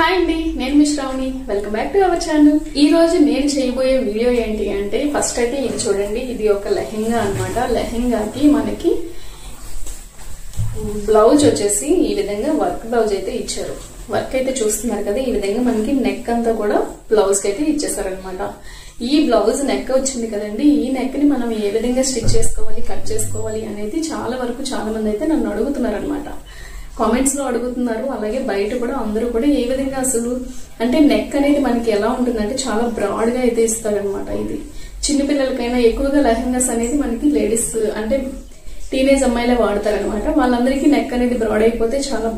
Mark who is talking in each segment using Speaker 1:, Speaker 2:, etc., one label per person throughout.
Speaker 1: Hi అండి, నేను మీ Shravani. Welcome back to our channel. ఈ రోజు నేను చేయబోయే వీడియో ఏంటి అంటే, ఫస్ట్ అయితే ఇది చూడండి. ఇది ఒక లెహెంగా అన్నమాట. లెహెంగాకి మనకి బ్లౌజ్ వచ్చేసి ఈ విధంగా వర్క్ బ్లౌజ్ అయితే ఇచ్చారు. వర్క్ అయితే చూస్తున్నారు కదా, ఈ విధంగా మనకి నెక్ అంతా కూడా బ్లౌజ్ కి అయితే ఇచ్చేసారనమాట. ఈ బ్లౌజ్ నెక్ వచ్చింది కదండి, ఈ నెక్ ని మనం ఏ విధంగా స్టిచ్ చేసుకోవాలి, కట్ చేసుకోవాలి అనేది చాలా వరకు చాలా మంది అయితే నన్ను అడుగుతున్నారు అనమాట. కామెంట్స్ లో అడుగుతున్నారు, అలాగే బయట కూడా అందరూ కూడా ఏ విధంగా అసలు అంటే నెక్ అనేది మనకి ఎలా ఉంటుందంటే చాలా బ్రాడ్ గా అయితే ఇస్తారనమాట. ఇది చిన్నపిల్లలకైనా ఎక్కువగా లెహంగాస్ అనేది మనకి లేడీస్ అంటే టీనేజ్ అమ్మాయిలే వాడతారనమాట. వాళ్ళందరికీ నెక్ అనేది బ్రాడ్ అయిపోతే చాలా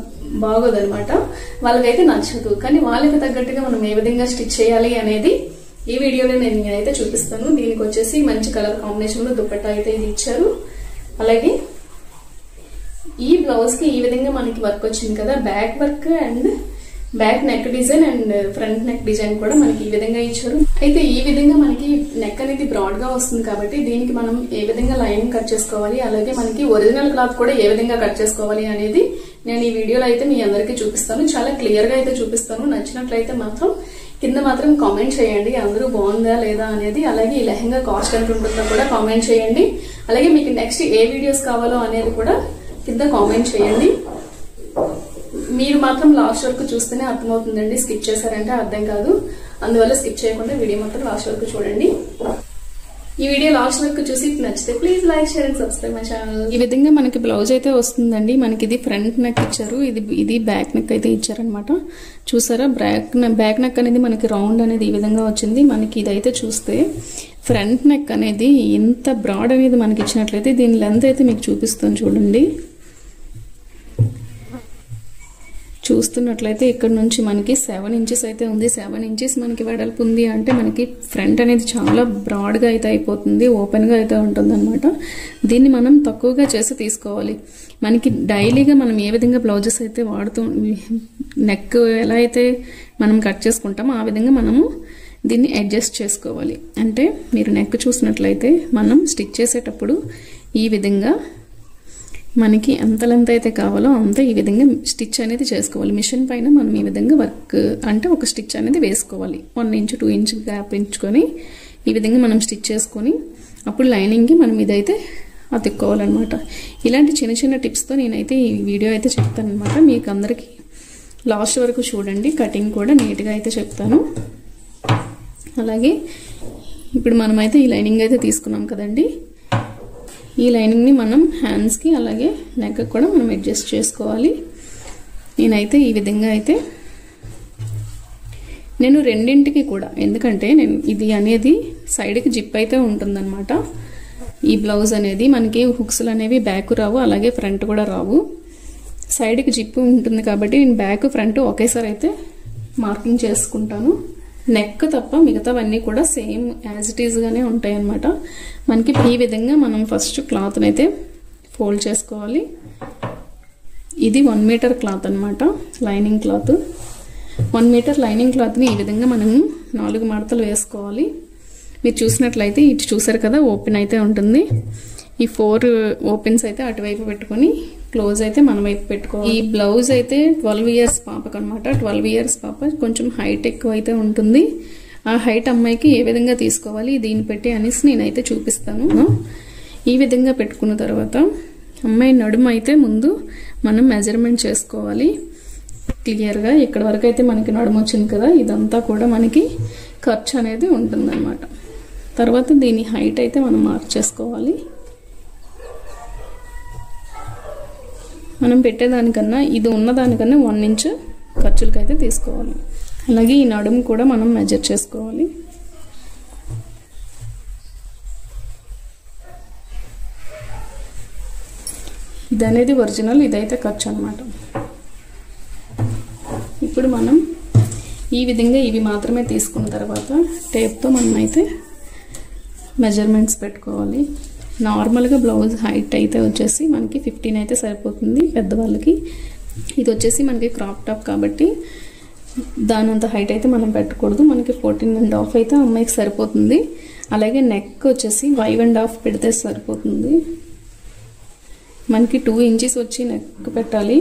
Speaker 1: బాగోదనమాట, వాళ్ళకైతే నచ్చదు. కానీ వాళ్ళకి తగ్గట్టుగా మనం ఏ విధంగా స్టిచ్ చేయాలి అనేది ఈ వీడియోలో నేను అయితే చూపిస్తాను. దీనికి వచ్చేసి మంచి కలర్ కాంబినేషన్ లో దుపట్టా అయితే ఇది ఇచ్చారు. అలాగే ఈ బ్లౌజ్ కి ఈ విధంగా మనకి వర్క్ వచ్చింది కదా, back work and back neck design and front neck design కూడా మనకి ఈ విధంగా ఇచ్చారు. అయితే ఈ విధంగా మనకి నెక్ అనేది బ్రాడ్ గా వస్తుంది కాబట్టి దీనికి మనం ఏ విధంగా లైనింగ్ కట్ చేసుకోవాలి, అలాగే మనకి ఒరిజినల్ క్లాత్ కూడా ఏ విధంగా కట్ చేసుకోవాలి అనేది నేను ఈ వీడియోలో అయితే మీ అందరికీ చూపిస్తాను. చాలా క్లియర్ గా అయితే చూపిస్తాను. నచ్చినట్లయితే మాత్రం కింద మాత్రం కామెంట్ చేయండి, అందరూ బాగుందా లేదా అనేది. అలాగే ఈ లెహంగా కాస్ట్ ఎంత ఉంటుందో కూడా కామెంట్ చేయండి. అలాగే మీకు నెక్స్ట్ ఏ వీడియోస్ కావాలో అనేది కూడా కింద కామెంట్ చేయండి. మీరు మాత్రం లాస్ట్ వరకు చూస్తేనే అర్థమవుతుందండి, స్కిప్ చేశారంటే అర్థం కాదు. అందువల్ల స్కిప్ చేయకుండా వీడియో మాత్రం లాస్ట్ వరకు చూడండి. ఈ వీడియో లాస్ట్ వరకు చూసి నచ్చితే please like, share and subscribe my channel. ఈ విధంగా మనకి బ్లౌజ్ అయితే వస్తుందండి. మనకి ఇది ఫ్రంట్ నెక్ ఇచ్చారు, ఇది బ్యాక్ నెక్ అయితే ఇచ్చారనమాట. చూసారా, బ్యాక్ నెక్ అనేది మనకి రౌండ్ అనేది ఈ విధంగా వచ్చింది. మనకి ఇదైతే చూస్తే ఫ్రంట్ నెక్ అనేది ఇంత బ్రాడ్ అనేది మనకి ఇచ్చినట్లయితే దీని లెంత్ అయితే మీకు చూపిస్తాను చూడండి. చూస్తున్నట్లయితే ఇక్కడ నుంచి మనకి 7 ఇంచెస్ అయితే ఉంది. 7 ఇంచెస్ మనకి వెడల్పు ఉంది అంటే మనకి ఫ్రంట్ అనేది చాలా బ్రాడ్గా అయితే అయిపోతుంది, ఓపెన్గా అయితే ఉంటుంది అనమాట. దీన్ని మనం తక్కువగా చేసి తీసుకోవాలి. మనకి డైలీగా మనం ఏ విధంగా బ్లౌజెస్ అయితే వాడుతూ నెక్ ఎలా అయితే మనం కట్ చేసుకుంటామో ఆ విధంగా మనము దీన్ని అడ్జస్ట్ చేసుకోవాలి. అంటే మీరు నెక్ చూసినట్లయితే మనం స్టిచ్ చేసేటప్పుడు ఈ విధంగా మనకి ఎంత లెంత్ అయితే కావాలో అంత ఈ విధంగా స్టిచ్ అనేది చేసుకోవాలి. మిషన్ పైన మనం ఈ విధంగా వర్క్ అంటే ఒక స్టిచ్ అనేది వేసుకోవాలి. 1 ఇంచ్ 2 ఇంచ్ గ్యాప్ ఎంచుకొని ఈ విధంగా మనం స్టిచ్ చేసుకొని అప్పుడు లైనింగ్కి మనం ఇదైతే అతుక్కోవాలన్నమాట. ఇలాంటి చిన్న చిన్న టిప్స్తో నేనైతే ఈ వీడియో అయితే చెప్తాను అనమాట. మీకు అందరికీ లాస్ట్ వరకు చూడండి, కటింగ్ కూడా నీట్గా అయితే చెప్తాను. అలాగే ఇప్పుడు మనమైతే ఈ లైనింగ్ అయితే తీసుకున్నాం కదండి, ఈ లైనింగ్ని మనం హ్యాండ్స్కి అలాగే నెక్ కూడా మనం అడ్జస్ట్ చేసుకోవాలి. నేనైతే ఈ విధంగా అయితే నేను రెండింటికి కూడా, ఎందుకంటే నేను ఇది అనేది సైడ్కి జిప్ అయితే ఉంటుందన్నమాట. ఈ బ్లౌజ్ అనేది మనకి హుక్స్లు అనేవి బ్యాక్ రావు, అలాగే ఫ్రంట్ కూడా రావు. సైడ్కి జిప్ ఉంటుంది కాబట్టి నేను బ్యాక్ ఫ్రంట్ ఒకేసారి అయితే మార్కింగ్ చేసుకుంటాను. నెక్ తప్ప మిగతావన్నీ కూడా సేమ్ యాజ్ ఇట్ ఈజ్గానే ఉంటాయి అన్నమాట. మనకి ఈ విధంగా మనం ఫస్ట్ క్లాత్ని అయితే ఫోల్డ్ చేసుకోవాలి. ఇది 1 మీటర్ క్లాత్ అనమాట, లైనింగ్ క్లాత్. 1 మీటర్ లైనింగ్ క్లాత్ని ఈ విధంగా మనం 4 మడతలు వేసుకోవాలి. మీరు చూసినట్లయితే ఇటు చూసారు కదా, ఓపెన్ అయితే ఉంటుంది. ఈ 4 ఓపెన్స్ అయితే అటువైపు పెట్టుకొని క్లోజ్ అయితే మన వైపు పెట్టుకోవాలి. ఈ బ్లౌజ్ అయితే 12 ఇయర్స్ పాపకు అనమాట. 12 ఇయర్స్ పాప కొంచెం హైట్ ఎక్కువ అయితే ఉంటుంది. ఆ హైట్ అమ్మాయికి ఏ విధంగా తీసుకోవాలి దీన్ని పెట్టి అనేసి నేనైతే చూపిస్తాను. ఈ విధంగా పెట్టుకున్న తర్వాత అమ్మాయి నడుము అయితే ముందు మనం మెజర్మెంట్ చేసుకోవాలి క్లియర్గా. ఇక్కడ వరకు అయితే మనకి నడుము వచ్చింది కదా, ఇదంతా కూడా మనకి ఖర్చు అనేది ఉంటుందన్నమాట. తర్వాత దీని హైట్ అయితే మనం మార్క్ చేసుకోవాలి. మనం పెట్టేదానికన్నా ఇది ఉన్నదానికన్నా 1 ఇంచ్ ఖర్చులకైతే తీసుకోవాలి. అలాగే ఈ నడుము కూడా మనం మెజర్ చేసుకోవాలి. ఇది అనేది ఒరిజినల్, ఇదైతే ఖర్చు అనమాట. ఇప్పుడు మనం ఈ విధంగా ఇవి మాత్రమే తీసుకున్న తర్వాత టేప్తో మనం అయితే మెజర్మెంట్స్ పెట్టుకోవాలి. నార్మల్గా బ్లౌజ్ హైట్ అయితే వచ్చేసి మనకి 15 అయితే సరిపోతుంది పెద్దవాళ్ళకి. ఇది వచ్చేసి మనకి క్రాప్ టాప్ కాబట్టి దాని అంత హైట్ అయితే మనం పెట్టకూడదు. మనకి 14.5 అయితే అమ్మాయికి సరిపోతుంది. అలాగే నెక్ వచ్చేసి 5.5 పెడితే సరిపోతుంది. మనకి 2 ఇంచెస్ వచ్చి నెక్ పెట్టాలి.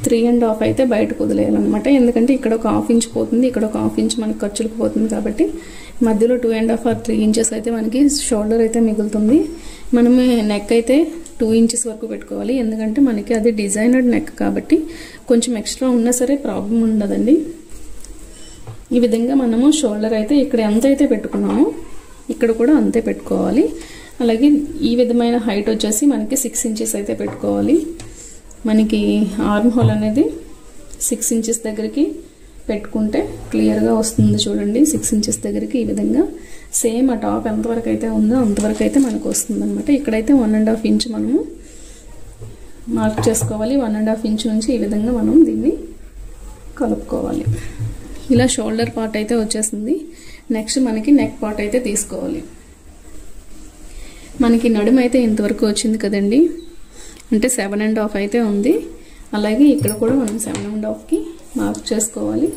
Speaker 1: 3.5 అయితే బయటకు వదిలేయాలన్నమాట. ఎందుకంటే ఇక్కడ ఒక 1/2 ఇంచ్ పోతుంది, ఇక్కడ ఒక 1/2 ఇంచ్ మనకి ఖర్చులకు పోతుంది కాబట్టి మధ్యలో 2.5 or 3 ఇంచెస్ అయితే మనకి షోల్డర్ అయితే మిగులుతుంది. మనం నెక్ అయితే 2 ఇంచెస్ వరకు పెట్టుకోవాలి. ఎందుకంటే మనకి అది డిజైనర్డ్ నెక్ కాబట్టి కొంచెం ఎక్స్ట్రా ఉన్నా సరే ప్రాబ్లం ఉండదండి. ఈ విధంగా మనము షోల్డర్ అయితే ఇక్కడ ఎంత అయితే పెట్టుకున్నామో ఇక్కడ కూడా అంతే పెట్టుకోవాలి. అలాగే ఈ విధమైన హైట్ వచ్చేసి మనకి 6 ఇంచెస్ అయితే పెట్టుకోవాలి. మనకి ఆర్మ్ హోల్ అనేది 6 ఇంచెస్ దగ్గరికి పెట్టుకుంటే క్లియర్గా వస్తుంది. చూడండి 6 ఇంచెస్ దగ్గరికి ఈ విధంగా సేమ్ ఆ టాప్ ఎంతవరకు అయితే ఉందో అంతవరకు అయితే మనకు వస్తుంది అనమాట. ఇక్కడైతే 1.5 ఇంచ్ మనము మార్క్ చేసుకోవాలి. 1.5 ఇంచ్ నుంచి ఈ విధంగా మనం దీన్ని కలుపుకోవాలి. ఇలా షోల్డర్ పార్ట్ అయితే వచ్చేసింది. నెక్స్ట్ మనకి నెక్ పార్ట్ అయితే తీసుకోవాలి. మనకి నడుము అయితే ఇంతవరకు వచ్చింది కదండి, అంటే 7.5 అయితే ఉంది. అలాగే ఇక్కడ కూడా మనం 7.5కి మార్క్ చేసుకోవాలి.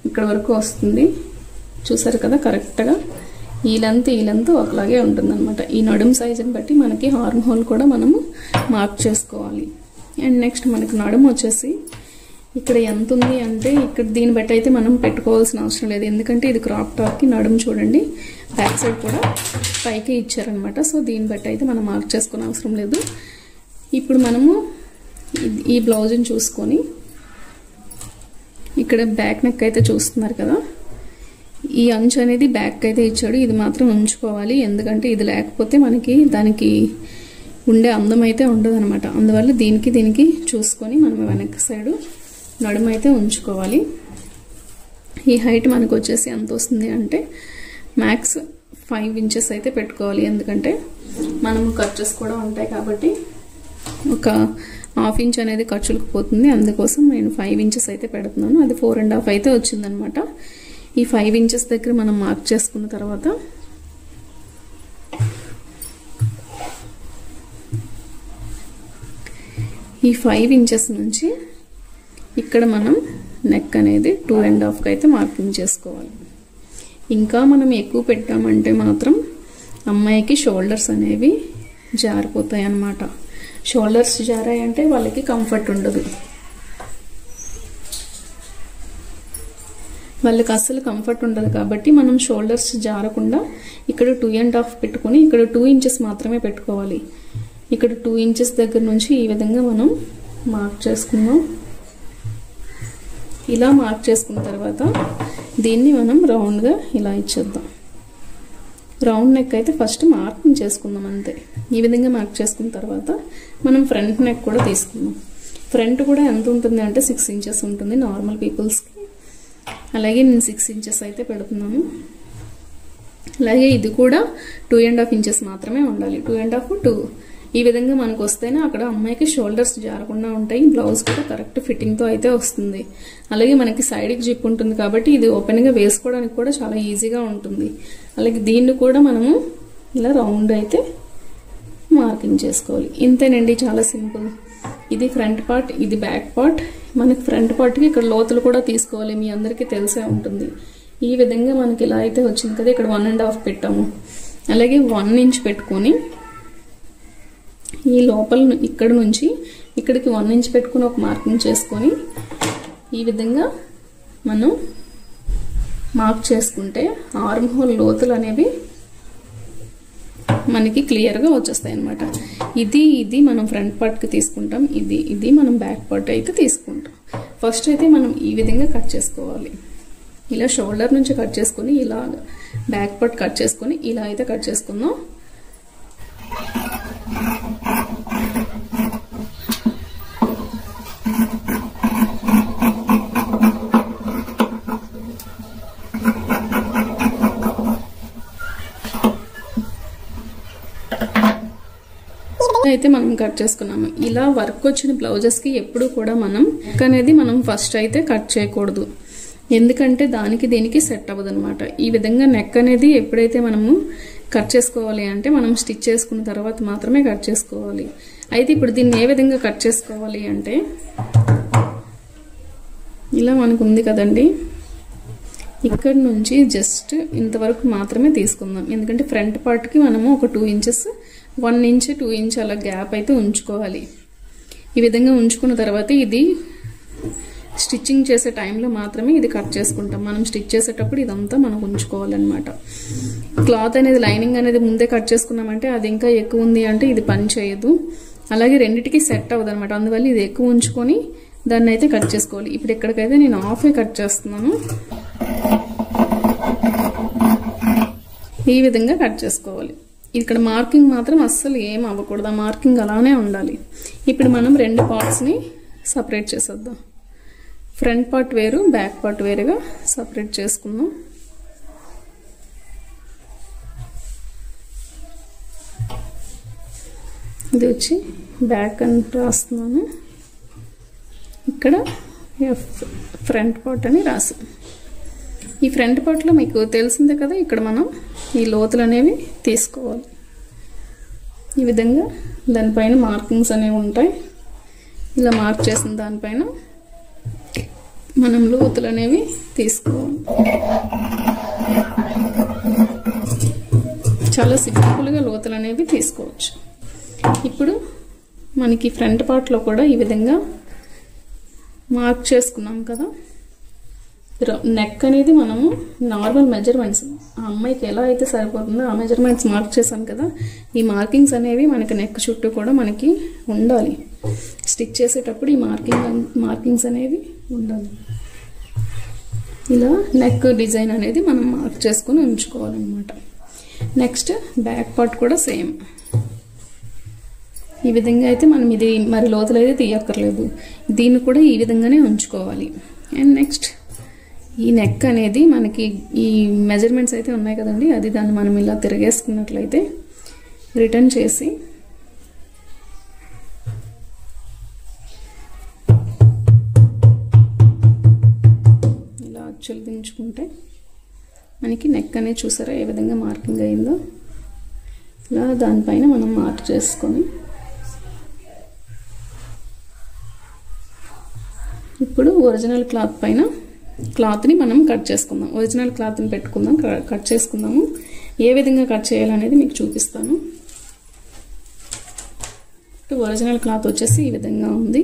Speaker 1: ఇక్కడ వరకు వస్తుంది చూసారు కదా, కరెక్ట్గా ఈ లెంత్ ఒకలాగే ఉంటుంది అనమాట. ఈ నడుము సైజుని బట్టి మనకి ఆర్మ్ హోల్ కూడా మనము మార్క్ చేసుకోవాలి. అండ్ నెక్స్ట్ మనకి నడుము వచ్చేసి ఇక్కడ ఎంత ఉంది అంటే ఇక్కడ దీన్ని బట్టి అయితే మనం పెట్టుకోవాల్సిన అవసరం లేదు. ఎందుకంటే ఇది క్రాప్ టాప్కి నడుము చూడండి బ్యాక్ సైడ్ కూడా పైకి ఇచ్చారనమాట. సో దీన్ని బట్టి అయితే మనం మార్క్ చేసుకునే అవసరం లేదు. ఇప్పుడు మనము ఈ బ్లౌజ్ని చూసుకొని ఇక్కడ బ్యాక్ నెక్ అయితే చూస్తున్నారు కదా, ఈ అంచు అనేది బ్యాక్ అయితే ఇచ్చాడు. ఇది మాత్రం ఉంచుకోవాలి. ఎందుకంటే ఇది లేకపోతే మనకి దానికి ఉండే అందం అయితే ఉండదు అనమాట. అందువల్ల దీనికి చూసుకొని మనం వెనక్కి సైడు నడుము అయితే ఉంచుకోవాలి. ఈ హైట్ మనకు వచ్చేసి ఎంత వస్తుంది అంటే మ్యాక్స్ 5 ఇంచెస్ అయితే పెట్టుకోవాలి. ఎందుకంటే మనము ఖర్చెస్ కూడా ఉంటాయి కాబట్టి ఒక 1/2 ఇంచ్ అనేది ఖర్చులకు పోతుంది. అందుకోసం నేను 5 ఇంచెస్ అయితే పెడుతున్నాను. అది 4.5 అయితే వచ్చిందనమాట. ఈ 5 ఇంచెస్ దగ్గర మనం మార్క్ చేసుకున్న తర్వాత ఈ 5 ఇంచెస్ నుంచి ఇక్కడ మనం నెక్ అనేది 2.5కి అయితే మార్కింగ్ చేసుకోవాలి. ఇంకా మనం ఎక్కువ పెట్టామంటే మాత్రం అమ్మాయికి షోల్డర్స్ అనేవి జారిపోతాయి అన్నమాట. షోల్డర్స్ జారాయంటే వాళ్ళకి కంఫర్ట్ ఉండదు, వాళ్ళకి అస్సలు కంఫర్ట్ ఉండదు. కాబట్టి మనం షోల్డర్స్ జారకుండా ఇక్కడ 2.5 పెట్టుకొని ఇక్కడ 2 ఇంచెస్ మాత్రమే పెట్టుకోవాలి. ఇక్కడ 2 ఇంచెస్ దగ్గర నుంచి ఈ విధంగా మనం మార్క్ చేసుకుందాం. ఇలా మార్క్ చేసుకున్న తర్వాత దీన్ని మనం రౌండ్గా ఇలా ఇచ్చేద్దాం. రౌండ్ నెక్ అయితే ఫస్ట్ మార్కింగ్ చేసుకుందాం అంతే. ఈ విధంగా మార్క్ చేసుకున్న తర్వాత మనం ఫ్రంట్ నెక్ కూడా తీసుకుందాం. ఫ్రంట్ కూడా ఎంత ఉంటుంది అంటే 6 ఇంచెస్ ఉంటుంది నార్మల్ పీపుల్స్కి. అలాగే నేను 6 ఇంచెస్ అయితే పెడుతున్నాను. అలాగే ఇది కూడా 2.5 ఇంచెస్ మాత్రమే ఉండాలి. 2.5, 2 ఈ విధంగా మనకు వస్తేనే అక్కడ అమ్మాయికి షోల్డర్స్ జారకుండా ఉంటాయి. బ్లౌజ్ కూడా కరెక్ట్ ఫిట్టింగ్తో అయితే వస్తుంది. అలాగే మనకి సైడ్కి జిప్ ఉంటుంది కాబట్టి ఇది ఓపెన్గా వేసుకోవడానికి కూడా చాలా ఈజీగా ఉంటుంది. అలాగే దీన్ని కూడా మనము ఇలా రౌండ్ అయితే మార్కింగ్ చేసుకోవాలి. ఇంతేనండి, చాలా సింపుల్. ఇది ఫ్రంట్ పార్ట్, ఇది బ్యాక్ పార్ట్. మనకి ఫ్రంట్ పార్ట్కి ఇక్కడ లోతులు కూడా తీసుకోవాలి, మీ అందరికీ తెలిసే ఉంటుంది. ఈ విధంగా మనకి ఇలా అయితే వచ్చింది కదా, ఇక్కడ 1.5 పెట్టాము. అలాగే 1 ఇంచ్ పెట్టుకొని ఈ లోపల ఇక్కడ నుంచి ఇక్కడికి 1 ఇంచ్ పెట్టుకుని ఒక మార్కింగ్ చేసుకొని ఈ విధంగా మనం మార్క్ చేసుకుంటే ఆర్మ్ హోల్ లోతులు అనేవి మనకి క్లియర్గా వచ్చేస్తాయి అన్నమాట. ఇది మనం ఫ్రంట్ పార్ట్కి తీసుకుంటాం, ఇది మనం బ్యాక్ పార్ట్ అయితే తీసుకుంటాం. ఫస్ట్ అయితే మనం ఈ విధంగా కట్ చేసుకోవాలి. ఇలా షోల్డర్ నుంచి కట్ చేసుకొని ఇలా బ్యాక్ పార్ట్ కట్ చేసుకొని ఇలా అయితే కట్ చేసుకుందాం. అయితే మనం కట్ చేసుకున్నాము. ఇలా వర్క్ వచ్చిన బ్లౌజెస్కి ఎప్పుడు కూడా మనం నెక్ అనేది మనం ఫస్ట్ అయితే కట్ చేయకూడదు. ఎందుకంటే దానికి దీనికి సెట్ అవ్వదు అనమాట. ఈ విధంగా నెక్ అనేది ఎప్పుడైతే మనము కట్ చేసుకోవాలి అంటే మనం స్టిచ్ చేసుకున్న తర్వాత మాత్రమే కట్ చేసుకోవాలి. అయితే ఇప్పుడు దీన్ని ఏ విధంగా కట్ చేసుకోవాలి అంటే ఇలా మనకు ఉంది కదండి, ఇక్కడ నుంచి జస్ట్ ఇంతవరకు మాత్రమే తీసుకుందాం. ఎందుకంటే ఫ్రంట్ పార్ట్కి మనము ఒక 2 ఇంచెస్ 1 ఇంచ్ 2 ఇంచ్ అలా గ్యాప్ అయితే ఉంచుకోవాలి. ఈ విధంగా ఉంచుకున్న తర్వాత ఇది స్టిచ్చింగ్ చేసే టైంలో మాత్రమే ఇది కట్ చేసుకుంటాం. మనం స్టిచ్ చేసేటప్పుడు ఇదంతా మనం ఉంచుకోవాలన్నమాట. క్లాత్ అనేది లైనింగ్ అనేది ముందే కట్ చేసుకున్నామంటే అది ఇంకా ఎక్కువ ఉంది అంటే ఇది పని చేయదు. అలాగే రెండిటికి సెట్ అవ్వదు అనమాట. అందువల్ల ఇది ఎక్కువ ఉంచుకొని దాన్ని అయితే కట్ చేసుకోవాలి. ఇప్పుడు ఇక్కడికైతే నేను హాఫే కట్ చేస్తున్నాను. ఈ విధంగా కట్ చేసుకోవాలి. ఇక్కడ మార్కింగ్ మాత్రం అస్సలు ఏం అవ్వకూడదు, ఆ మార్కింగ్ అలానే ఉండాలి. ఇప్పుడు మనం రెండు పార్ట్స్ని సపరేట్ చేసేద్దాం. ఫ్రంట్ పార్ట్ వేరు, బ్యాక్ పార్ట్ వేరుగా సపరేట్ చేసుకుందాం. ఇది వచ్చి బ్యాక్ అని రాస్తున్నాను, ఇక్కడ ఫ్రంట్ పార్ట్ అని రాసి. ఈ ఫ్రంట్ పార్ట్లో మీకు తెలిసిందే కదా, ఇక్కడ మనం ఈ లోతులు అనేవి తీసుకోవాలి. ఈ విధంగా దానిపైన మార్కింగ్స్ అనేవి ఉంటాయి. ఇలా మార్క్ చేసిన దానిపైన మనం లోతులు అనేవి తీసుకోవాలి. చాలా సింపుల్గా లోతులు అనేవి తీసుకోవచ్చు. ఇప్పుడు మనకి ఫ్రంట్ పార్ట్లో కూడా ఈ విధంగా మార్క్ చేసుకున్నాం కదా, నెక్ అనేది మనము నార్మల్ మెజర్మెంట్స్ ఆ అమ్మాయికి ఎలా అయితే సరిపోతుందో ఆ మెజర్మెంట్స్ మార్క్ చేసాం కదా, ఈ మార్కింగ్స్ అనేవి మనకి నెక్ చుట్టూ కూడా మనకి ఉండాలి. స్టిచ్ చేసేటప్పుడు ఈ మార్కింగ్స్ అనేవి ఉండాలి. ఇలా నెక్ డిజైన్ అనేది మనం మార్క్ చేసుకుని ఉంచుకోవాలన్నమాట. నెక్స్ట్ బ్యాక్ పార్ట్ కూడా సేమ్ ఈ విధంగా అయితే మనం ఇది మరి లోతులు అయితే తీయక్కర్లేదు, దీన్ని కూడా ఈ విధంగానే ఉంచుకోవాలి. అండ్ నెక్స్ట్ ఈ నెక్ అనేది మనకి ఈ మెజర్మెంట్స్ అయితే ఉన్నాయి కదండి, అది దాన్ని మనం ఇలా తిరిగేసుకున్నట్లయితే రిటర్న్ చేసి ఇలా అచ్చులు దించుకుంటే మనకి నెక్ అనేది చూసారా ఏ విధంగా మార్కింగ్ అయిందో, ఇలా దానిపైన మనం మార్క్ చేసుకొని ఇప్పుడు ఒరిజినల్ క్లాత్ పైన క్లాత్ని మనం కట్ చేసుకుందాం. ఒరిజినల్ క్లాత్ని పెట్టుకుందాం, కట్ చేసుకుందాము. ఏ విధంగా కట్ చేయాలనేది మీకు చూపిస్తాను. ఒరిజినల్ క్లాత్ వచ్చేసి ఈ విధంగా ఉంది.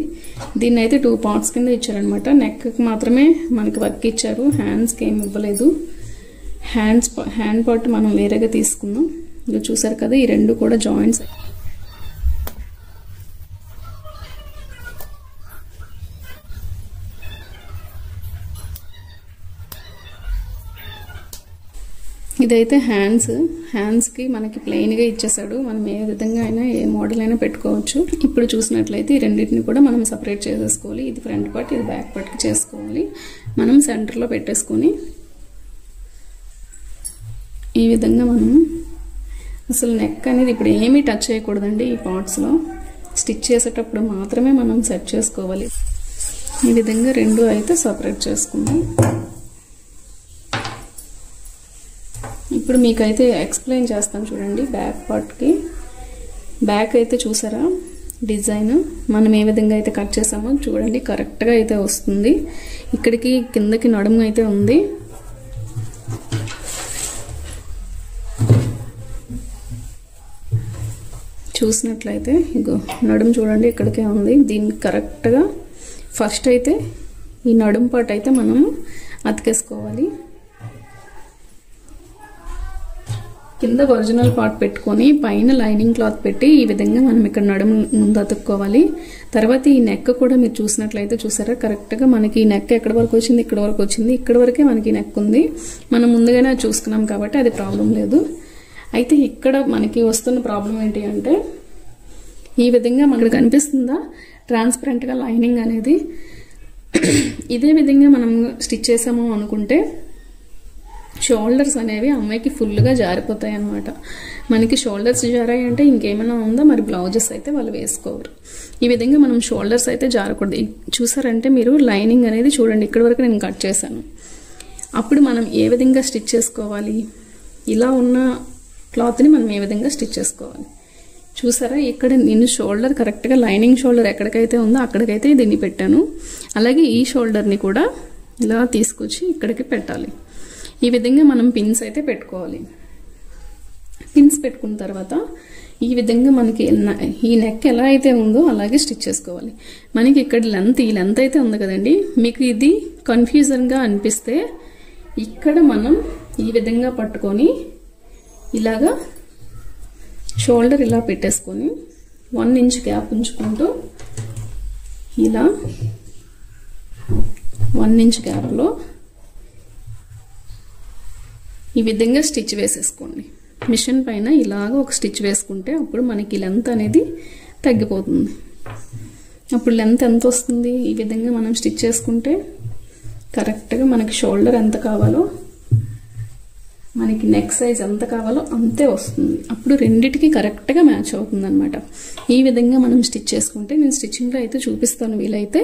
Speaker 1: దీన్ని అయితే 2 పార్ట్స్ కింద ఇచ్చారనమాట. నెక్కి మాత్రమే మనకి వర్క్ ఇచ్చారు, హ్యాండ్స్కి ఏమి ఇవ్వలేదు. హ్యాండ్ పార్ట్ మనం వేరేగా తీసుకుందాం. ఇది చూసారు కదా, ఈ రెండు కూడా జాయింట్స్. ఇదైతే హ్యాండ్స్కి మనకి ప్లెయిన్గా ఇచ్చేసాడు. మనం ఏ విధంగా అయినా ఏ మోడల్ అయినా పెట్టుకోవచ్చు. ఇప్పుడు చూసినట్లయితే ఈ రెండింటిని కూడా మనం సపరేట్ చేసేసుకోవాలి. ఇది ఫ్రంట్ పార్ట్, ఇది బ్యాక్ పార్ట్కి చేసుకోవాలి. మనం సెంటర్లో పెట్టేసుకొని ఈ విధంగా మనం అసలు నెక్ అనేది ఇప్పుడు ఏమీ టచ్ చేయకూడదండి. ఈ పార్ట్స్లో స్టిచ్ చేసేటప్పుడు మాత్రమే మనం సెట్ చేసుకోవాలి. ఈ విధంగా రెండు అయితే సపరేట్ చేసుకుందాం. ఇప్పుడు మీకైతే ఎక్స్ప్లెయిన్ చేస్తాను చూడండి. బ్యాక్ పార్ట్కి బ్యాక్ అయితే చూసారా డిజైన్ మనం ఏ విధంగా అయితే కట్ చేసామో చూడండి, కరెక్ట్గా అయితే వస్తుంది. ఇక్కడికి కిందకి నడుము అయితే ఉంది. చూసినట్లయితే ఇగో నడుము చూడండి ఇక్కడికే ఉంది. దీనికి కరెక్ట్గా ఫస్ట్ అయితే ఈ నడుము పార్ట్ అయితే మనము అతికేసుకోవాలి. కింద ఒరిజినల్ పార్ట్ పెట్టుకొని పైన లైనింగ్ క్లాత్ పెట్టి ఈ విధంగా మనం ఇక్కడ నడుము ముందు అతుక్కోవాలి. తర్వాత ఈ నెక్ కూడా మీరు చూసినట్లయితే చూసారా కరెక్ట్గా మనకి ఈ నెక్ ఎక్కడి వరకు వచ్చింది, ఇక్కడ వరకు వచ్చింది. ఇక్కడ వరకే మనకి నెక్ ఉంది. మనం ముందుగానే చూసుకున్నాం కాబట్టి అది ప్రాబ్లం లేదు. అయితే ఇక్కడ మనకి వస్తున్న ప్రాబ్లం ఏంటి అంటే ఈ విధంగా మనకు కనిపిస్తుందా ట్రాన్స్పరెంట్గా లైనింగ్ అనేది. ఇదే విధంగా మనం స్టిచ్ చేసాము అనుకుంటే షోల్డర్స్ అనేవి అమ్మాయికి ఫుల్గా జారిపోతాయి అన్నమాట. మనకి షోల్డర్స్ జారాయి అంటే ఇంకేమైనా ఉందా, మరి బ్లౌజెస్ అయితే వాళ్ళు వేసుకోరు. ఈ విధంగా మనం షోల్డర్స్ అయితే జారకూడదు. చూసారంటే మీరు లైనింగ్ అనేది చూడండి, ఇక్కడ వరకు నేను కట్ చేశాను. అప్పుడు మనం ఏ విధంగా స్టిచ్ చేసుకోవాలి, ఇలా ఉన్న క్లాత్ని మనం ఏ విధంగా స్టిచ్ చేసుకోవాలి చూసారా. ఇక్కడ నేను షోల్డర్ కరెక్ట్గా లైనింగ్ షోల్డర్ ఎక్కడికైతే ఉందో అక్కడికైతే దీన్ని పెట్టాను. అలాగే ఈ షోల్డర్ని కూడా ఇలా తీసుకొచ్చి ఇక్కడికి పెట్టాలి. ఈ విధంగా మనం పిన్స్ అయితే పెట్టుకోవాలి. పిన్స్ పెట్టుకున్న తర్వాత ఈ విధంగా మనకి ఈ నెక్ ఎలా అయితే ఉందో అలాగే స్టిచ్ చేసుకోవాలి. మనకి ఇక్కడ ఈ లెంత్ అయితే ఉంది కదండి, మీకు ఇది కన్ఫ్యూజన్గా అనిపిస్తే ఇక్కడ మనం ఈ విధంగా పట్టుకొని ఇలాగా షోల్డర్ ఇలా పెట్టేసుకొని 1 ఇంచ్ గ్యాప్ ఉంచుకుంటూ ఇలా 1 ఇంచ్ గ్యాప్లో ఈ విధంగా స్టిచ్ వేసేసుకోండి. మిషన్ పైన ఇలాగ ఒక స్టిచ్ వేసుకుంటే అప్పుడు మనకి లెంత్ అనేది తగ్గిపోతుంది. అప్పుడు లెంత్ ఎంత వస్తుంది, ఈ విధంగా మనం స్టిచ్ చేసుకుంటే కరెక్ట్గా మనకి షోల్డర్ ఎంత కావాలో, మనకి నెక్ సైజ్ ఎంత కావాలో అంతే వస్తుంది. అప్పుడు రెండిటికి కరెక్ట్గా మ్యాచ్ అవుతుంది అనమాట. ఈ విధంగా మనం స్టిచ్ చేసుకుంటే, నేను స్టిచ్చింగ్లో అయితే చూపిస్తాను వీలైతే,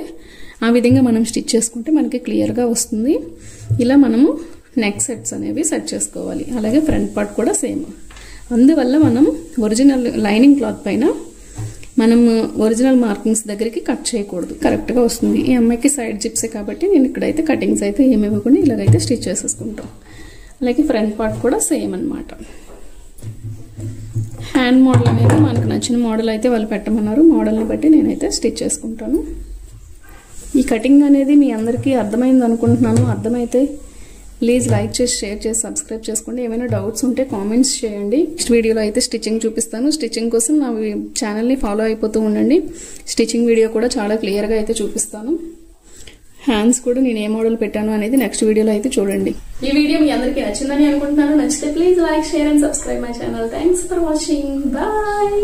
Speaker 1: ఆ విధంగా మనం స్టిచ్ చేసుకుంటే మనకి క్లియర్గా వస్తుంది. ఇలా మనము నెక్ సెట్స్ అనేవి సెట్ చేసుకోవాలి. అలాగే ఫ్రంట్ పార్ట్ కూడా సేమ్. అందువల్ల మనం ఒరిజినల్ లైనింగ్ క్లాత్ పైన మనం ఒరిజినల్ మార్కింగ్స్ దగ్గరికి కట్ చేయకూడదు, కరెక్ట్గా వస్తుంది. ఈ అమ్మాయికి సైడ్ జిప్సే కాబట్టి నేను ఇక్కడైతే కటింగ్స్ అయితే ఏమి ఇవ్వకుండా ఇలాగైతే స్టిచ్ చేసేసుకుంటాం. అలాగే ఫ్రంట్ పార్ట్ కూడా సేమ్ అనమాట. హ్యాండ్ మోడల్ అనేది మనకు నచ్చిన మోడల్ అయితే వాళ్ళు పెట్టమన్నారు, మోడల్ని బట్టి నేనైతే స్టిచ్ చేసుకుంటాను. ఈ కటింగ్ అనేది మీ అందరికీ అర్థమైంది అనుకుంటున్నాను. అర్థమైతే ప్లీజ్ లైక్ చేసి, షేర్ చేసి, సబ్స్క్రైబ్ చేసుకోండి. ఏమైనా డౌట్స్ ఉంటే కామెంట్స్ చేయండి. నెక్స్ట్ వీడియోలో అయితే స్టిచ్చింగ్ చూపిస్తాను. స్టిచ్చింగ్ కోసం నా ఛానల్ని ఫాలో అయిపోతూ ఉండండి. స్టిచ్చింగ్ వీడియో కూడా చాలా క్లియర్గా అయితే చూపిస్తాను. హ్యాండ్స్ కూడా నేను ఏ మోడల్ పెట్టాను అనేది నెక్స్ట్ వీడియోలో అయితే చూడండి. ఈ వీడియో మీ అందరికీ నచ్చిందని అనుకుంటున్నాను. నచ్చితే please like, share and subscribe my channel. Thanks for watching. Bye.